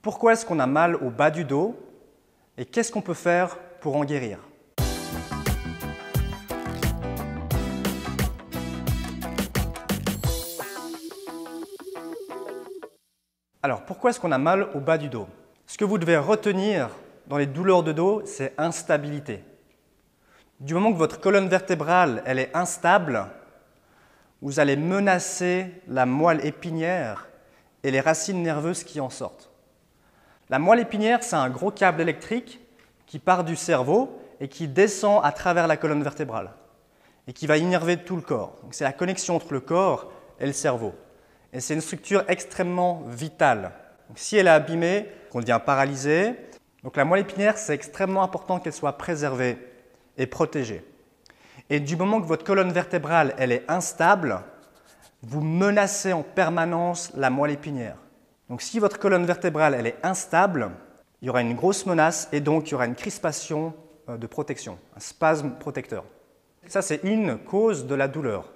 Pourquoi est-ce qu'on a mal au bas du dos et qu'est-ce qu'on peut faire pour en guérir? Alors, pourquoi est-ce qu'on a mal au bas du dos? Ce que vous devez retenir dans les douleurs de dos, c'est instabilité. Du moment que votre colonne vertébrale elle est instable, vous allez menacer la moelle épinière et les racines nerveuses qui en sortent. La moelle épinière, c'est un gros câble électrique qui part du cerveau et qui descend à travers la colonne vertébrale et qui va innerver tout le corps. C'est la connexion entre le corps et le cerveau. Et c'est une structure extrêmement vitale. Donc, si elle est abîmée, on devient paralysé. Donc la moelle épinière, c'est extrêmement important qu'elle soit préservée et protégée. Et du moment que votre colonne vertébrale elle est instable, vous menacez en permanence la moelle épinière. Donc si votre colonne vertébrale elle est instable, il y aura une grosse menace et donc il y aura une crispation de protection, un spasme protecteur. Ça, c'est une cause de la douleur.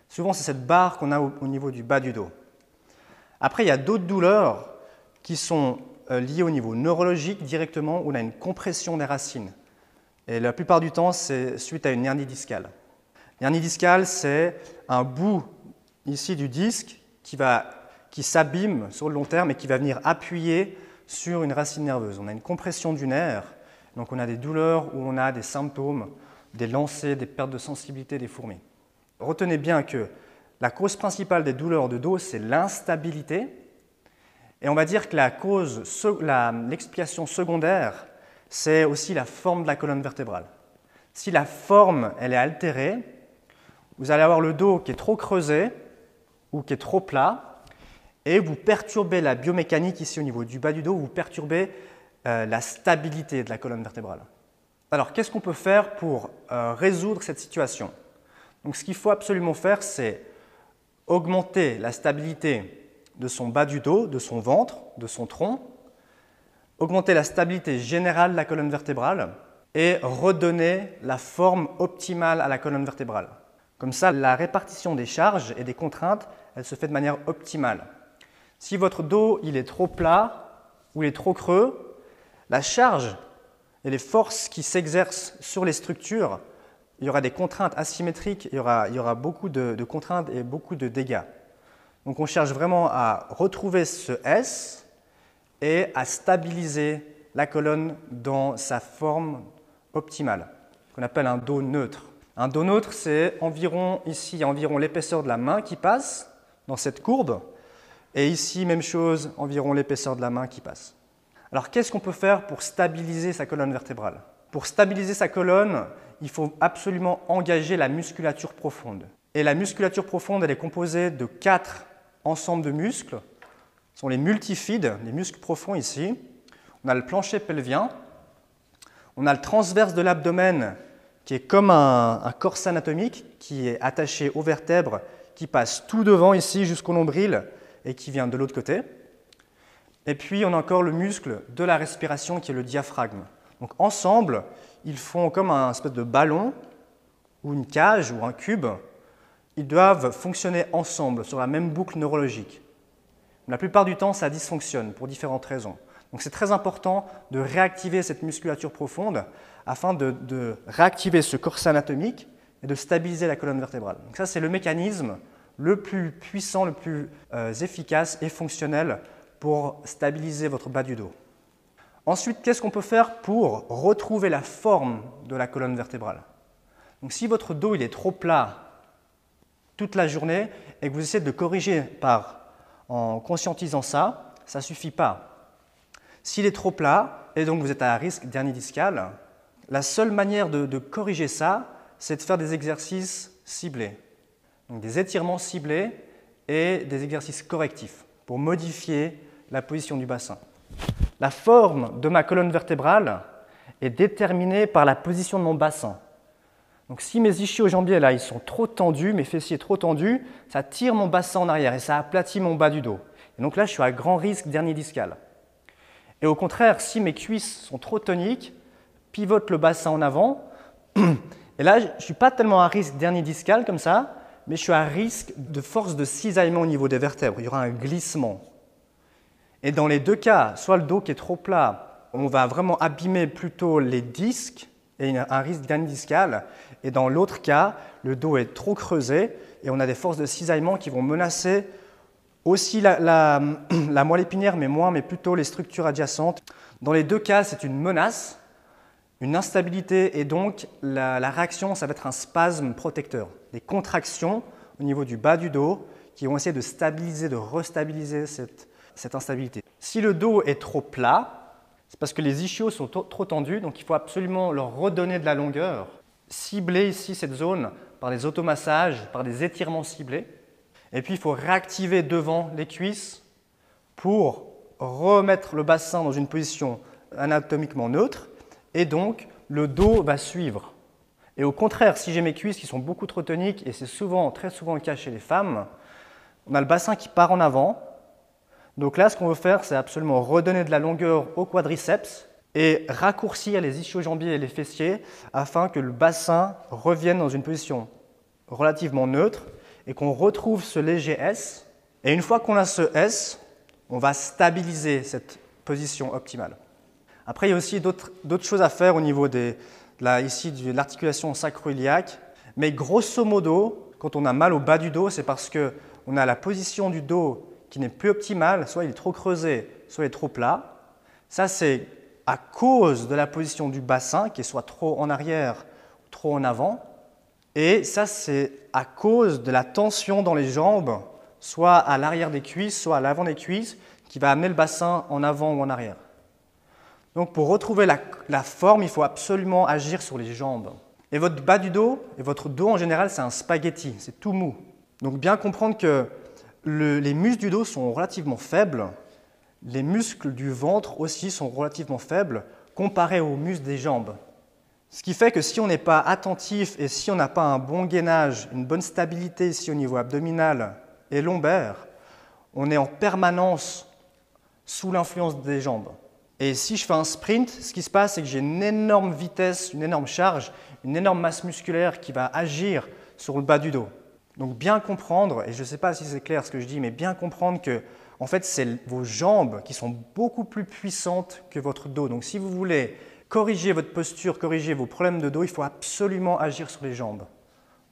Souvent, c'est cette barre qu'on a au niveau du bas du dos. Après, il y a d'autres douleurs qui sont liées au niveau neurologique directement, où on a une compression des racines. Et la plupart du temps, c'est suite à une hernie discale. L'hernie discale, c'est un bout ici du disque qui s'abîme sur le long terme et qui va venir appuyer sur une racine nerveuse. On a une compression du nerf, donc on a des douleurs où on a des symptômes, des lancers, des pertes de sensibilité, des fourmis. Retenez bien que la cause principale des douleurs de dos, c'est l'instabilité. Et on va dire que l'explication secondaire, c'est aussi la forme de la colonne vertébrale. Si la forme elle est altérée, vous allez avoir le dos qui est trop creusé ou qui est trop plat et vous perturbez la biomécanique ici au niveau du bas du dos, vous perturbez la stabilité de la colonne vertébrale. Alors, qu'est-ce qu'on peut faire pour résoudre cette situation? Donc, ce qu'il faut absolument faire, c'est augmenter la stabilité de son bas du dos, de son ventre, de son tronc, augmenter la stabilité générale de la colonne vertébrale et redonner la forme optimale à la colonne vertébrale. Comme ça, la répartition des charges et des contraintes, elle se fait de manière optimale. Si votre dos il est trop plat ou il est trop creux, la charge et les forces qui s'exercent sur les structures, il y aura des contraintes asymétriques, il y aura beaucoup de contraintes et beaucoup de dégâts. Donc on cherche vraiment à retrouver ce S et à stabiliser la colonne dans sa forme optimale, qu'on appelle un dos neutre. Un dos neutre, c'est environ l'épaisseur de la main qui passe dans cette courbe, et ici, même chose, environ l'épaisseur de la main qui passe. Alors, qu'est-ce qu'on peut faire pour stabiliser sa colonne vertébrale? Pour stabiliser sa colonne, il faut absolument engager la musculature profonde. Et la musculature profonde, elle est composée de 4 ensembles de muscles. Ce sont les multifida, les muscles profonds ici. On a le plancher pelvien. On a le transverse de l'abdomen, qui est comme un corset anatomique, qui est attaché aux vertèbres, qui passe tout devant ici jusqu'au nombril et qui vient de l'autre côté. Et puis, on a encore le muscle de la respiration, qui est le diaphragme. Donc, ensemble, ils font comme un espèce de ballon ou une cage ou un cube. Ils doivent fonctionner ensemble sur la même boucle neurologique. La plupart du temps, ça dysfonctionne pour différentes raisons. Donc, c'est très important de réactiver cette musculature profonde afin de réactiver ce corset anatomique et de stabiliser la colonne vertébrale. Donc, ça, c'est le mécanisme le plus puissant, le plus efficace et fonctionnel pour stabiliser votre bas du dos. Ensuite, qu'est-ce qu'on peut faire pour retrouver la forme de la colonne vertébrale? Donc, si votre dos il est trop plat toute la journée et que vous essayez de le corriger en conscientisant ça, ça ne suffit pas. S'il est trop plat et donc vous êtes à risque d'hernie discale, la seule manière de corriger ça, c'est de faire des exercices ciblés. Donc, des étirements ciblés et des exercices correctifs pour modifier la position du bassin. La forme de ma colonne vertébrale est déterminée par la position de mon bassin. Donc, si mes ischio-jambiers là, ils sont trop tendus, mes fessiers trop tendus, ça tire mon bassin en arrière et ça aplatit mon bas du dos. Et donc là, je suis à grand risque d'hernie discale. Et au contraire, si mes cuisses sont trop toniques, pivotent le bassin en avant, et là, je ne suis pas tellement à risque d'hernie discale comme ça, mais je suis à risque de force de cisaillement au niveau des vertèbres. Il y aura un glissement. Et dans les deux cas, soit le dos qui est trop plat, on va vraiment abîmer plutôt les disques et un risque d'hernie discale. Et dans l'autre cas, le dos est trop creusé et on a des forces de cisaillement qui vont menacer aussi la moelle épinière, mais plutôt les structures adjacentes. Dans les deux cas, c'est une menace, une instabilité, et donc la réaction, ça va être un spasme protecteur, des contractions au niveau du bas du dos qui vont essayer de stabiliser, de restabiliser cette instabilité. Si le dos est trop plat, c'est parce que les ischios sont trop tendus, donc il faut absolument leur redonner de la longueur. Cibler ici cette zone par des automassages, par des étirements ciblés. Et puis il faut réactiver devant les cuisses pour remettre le bassin dans une position anatomiquement neutre. Et donc le dos va suivre. Et au contraire, si j'ai mes cuisses qui sont beaucoup trop toniques, et c'est très souvent le cas chez les femmes, on a le bassin qui part en avant. Donc là, ce qu'on veut faire, c'est absolument redonner de la longueur au quadriceps et raccourcir les ischio-jambiers et les fessiers afin que le bassin revienne dans une position relativement neutre et qu'on retrouve ce léger S. Et une fois qu'on a ce S, on va stabiliser cette position optimale. Après, il y a aussi d'autres choses à faire au niveau de l'articulation sacro-iliaque. Mais grosso modo, quand on a mal au bas du dos, c'est parce qu'on a la position du dos qui n'est plus optimale, soit il est trop creusé, soit il est trop plat. Ça, c'est à cause de la position du bassin, qui est soit trop en arrière ou trop en avant. Et ça, c'est à cause de la tension dans les jambes, soit à l'arrière des cuisses, soit à l'avant des cuisses, qui va amener le bassin en avant ou en arrière. Donc, pour retrouver la forme, il faut absolument agir sur les jambes. Et votre bas du dos, et votre dos en général, c'est un spaghetti, c'est tout mou. Donc, bien comprendre que les muscles du dos sont relativement faibles, les muscles du ventre aussi sont relativement faibles comparés aux muscles des jambes. Ce qui fait que si on n'est pas attentif et si on n'a pas un bon gainage, une bonne stabilité ici au niveau abdominal et lombaire, on est en permanence sous l'influence des jambes. Et si je fais un sprint, ce qui se passe, c'est que j'ai une énorme vitesse, une énorme charge, une énorme masse musculaire qui va agir sur le bas du dos. Donc bien comprendre, et je ne sais pas si c'est clair ce que je dis, mais bien comprendre que en fait, c'est vos jambes qui sont beaucoup plus puissantes que votre dos. Donc si vous voulez corriger votre posture, corriger vos problèmes de dos, il faut absolument agir sur les jambes.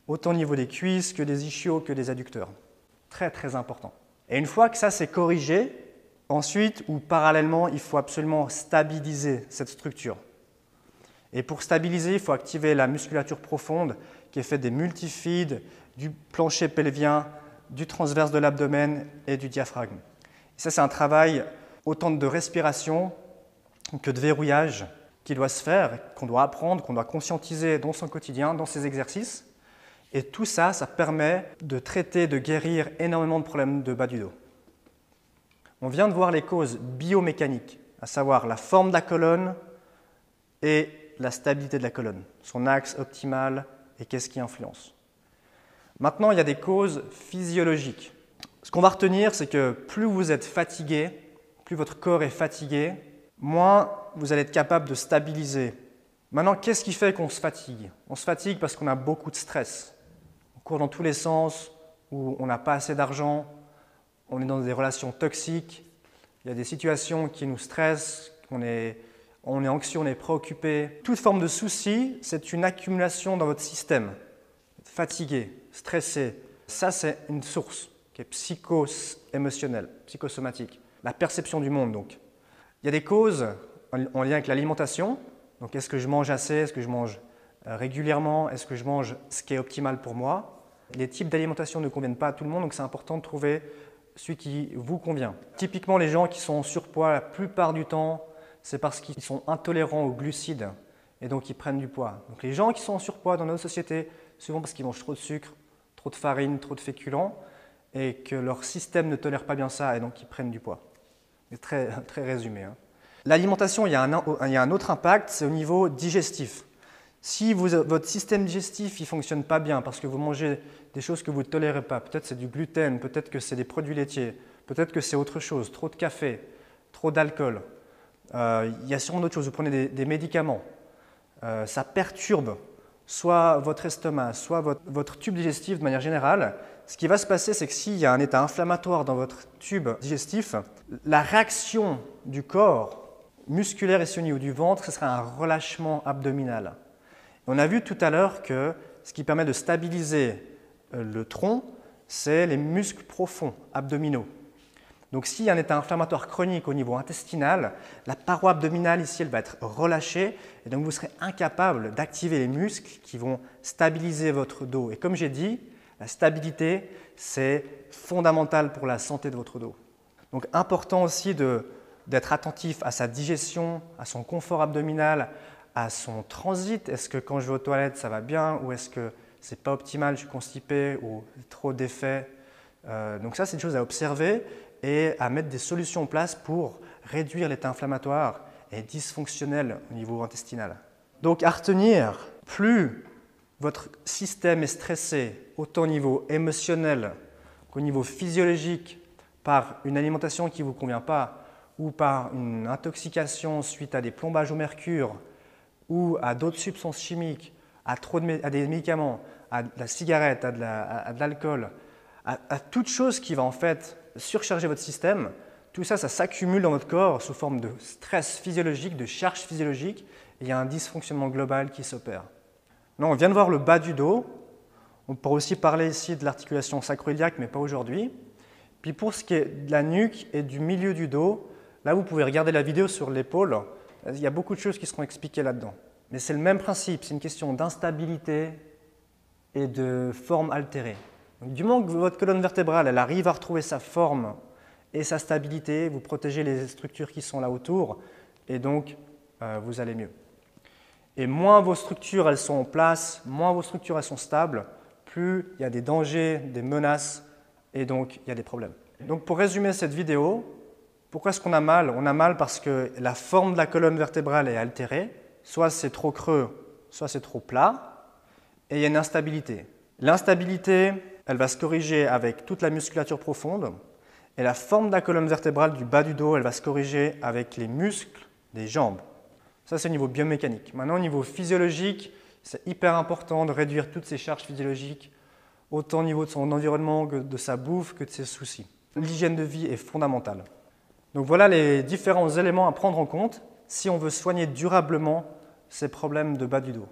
Autant au niveau des cuisses que des ischios que des adducteurs. Très très important. Et une fois que ça c'est corrigé, ensuite ou parallèlement, il faut absolument stabiliser cette structure. Et pour stabiliser, il faut activer la musculature profonde qui est faite des multifides, du plancher pelvien, du transverse de l'abdomen et du diaphragme. Et ça, c'est un travail autant de respiration que de verrouillage qui doit se faire, qu'on doit apprendre, qu'on doit conscientiser dans son quotidien, dans ses exercices. Et tout ça, ça permet de traiter, de guérir énormément de problèmes de bas du dos. On vient de voir les causes biomécaniques, à savoir la forme de la colonne et la stabilité de la colonne, son axe optimal et qu'est-ce qui influence. Maintenant, il y a des causes physiologiques. Ce qu'on va retenir, c'est que plus vous êtes fatigué, plus votre corps est fatigué, moins vous allez être capable de stabiliser. Maintenant, qu'est-ce qui fait qu'on se fatigue? On se fatigue parce qu'on a beaucoup de stress. On court dans tous les sens, ou on n'a pas assez d'argent, on est dans des relations toxiques, il y a des situations qui nous stressent, on est anxieux, on est préoccupé. Toute forme de souci, c'est une accumulation dans votre système. Fatigué, stressé, ça c'est une source qui est psycho-émotionnelle, psychosomatique. La perception du monde donc. Il y a des causes en lien avec l'alimentation. Donc est-ce que je mange assez? Est-ce que je mange régulièrement? Est-ce que je mange ce qui est optimal pour moi? Les types d'alimentation ne conviennent pas à tout le monde, donc c'est important de trouver celui qui vous convient. Typiquement, les gens qui sont en surpoids, la plupart du temps, c'est parce qu'ils sont intolérants aux glucides et donc ils prennent du poids. Donc les gens qui sont en surpoids dans notre société, souvent parce qu'ils mangent trop de sucre, trop de farine, trop de féculents et que leur système ne tolère pas bien ça et donc ils prennent du poids. C'est très, très résumé. Hein. L'alimentation, il y a un autre impact, c'est au niveau digestif. Si votre système digestif ne fonctionne pas bien parce que vous mangez des choses que vous ne tolérez pas, peut-être c'est du gluten, peut-être que c'est des produits laitiers, peut-être que c'est autre chose, trop de café, trop d'alcool, il y a sûrement d'autres choses, vous prenez des médicaments, ça perturbe soit votre estomac, soit votre tube digestif de manière générale, ce qui va se passer, c'est que s'il y a un état inflammatoire dans votre tube digestif, la réaction du corps musculaire et sinew du ventre, ce sera un relâchement abdominal. On a vu tout à l'heure que ce qui permet de stabiliser le tronc, c'est les muscles profonds abdominaux. Donc s'il y a un état inflammatoire chronique au niveau intestinal, la paroi abdominale ici, elle va être relâchée et donc vous serez incapable d'activer les muscles qui vont stabiliser votre dos. Et comme j'ai dit, la stabilité, c'est fondamental pour la santé de votre dos. Donc important aussi d'être attentif à sa digestion, à son confort abdominal, à son transit. Est-ce que quand je vais aux toilettes, ça va bien ou est-ce que c'est pas optimal, je suis constipé ou trop d'effets. Donc ça, c'est une chose à observer et à mettre des solutions en place pour réduire l'état inflammatoire et dysfonctionnel au niveau intestinal. Donc à retenir, plus votre système est stressé, autant au niveau émotionnel qu'au niveau physiologique, par une alimentation qui ne vous convient pas ou par une intoxication suite à des plombages au mercure ou à d'autres substances chimiques, à des médicaments, à de la cigarette, à de l'alcool, à toute chose qui va en fait surcharger votre système, tout ça, ça s'accumule dans votre corps sous forme de stress physiologique, de charge physiologique, et il y a un dysfonctionnement global qui s'opère. Là, on vient de voir le bas du dos. On pourrait aussi parler ici de l'articulation sacro-iliaque, mais pas aujourd'hui. Puis pour ce qui est de la nuque et du milieu du dos, là, vous pouvez regarder la vidéo sur l'épaule. Il y a beaucoup de choses qui seront expliquées là-dedans. Mais c'est le même principe, c'est une question d'instabilité et de forme altérée. Donc, du moment que votre colonne vertébrale elle arrive à retrouver sa forme et sa stabilité, vous protégez les structures qui sont là autour et donc vous allez mieux. Et moins vos structures elles sont en place, moins vos structures elles sont stables, plus il y a des dangers, des menaces et donc il y a des problèmes. Donc pour résumer cette vidéo, pourquoi est-ce qu'on a mal? On a mal parce que la forme de la colonne vertébrale est altérée, soit c'est trop creux, soit c'est trop plat, et il y a une instabilité. L'instabilité, elle va se corriger avec toute la musculature profonde, et la forme de la colonne vertébrale du bas du dos, elle va se corriger avec les muscles des jambes. Ça, c'est au niveau biomécanique. Maintenant, au niveau physiologique, c'est hyper important de réduire toutes ces charges physiologiques, autant au niveau de son environnement que de sa bouffe, que de ses soucis. L'hygiène de vie est fondamentale. Donc voilà les différents éléments à prendre en compte si on veut soigner durablement ces problèmes de bas du dos.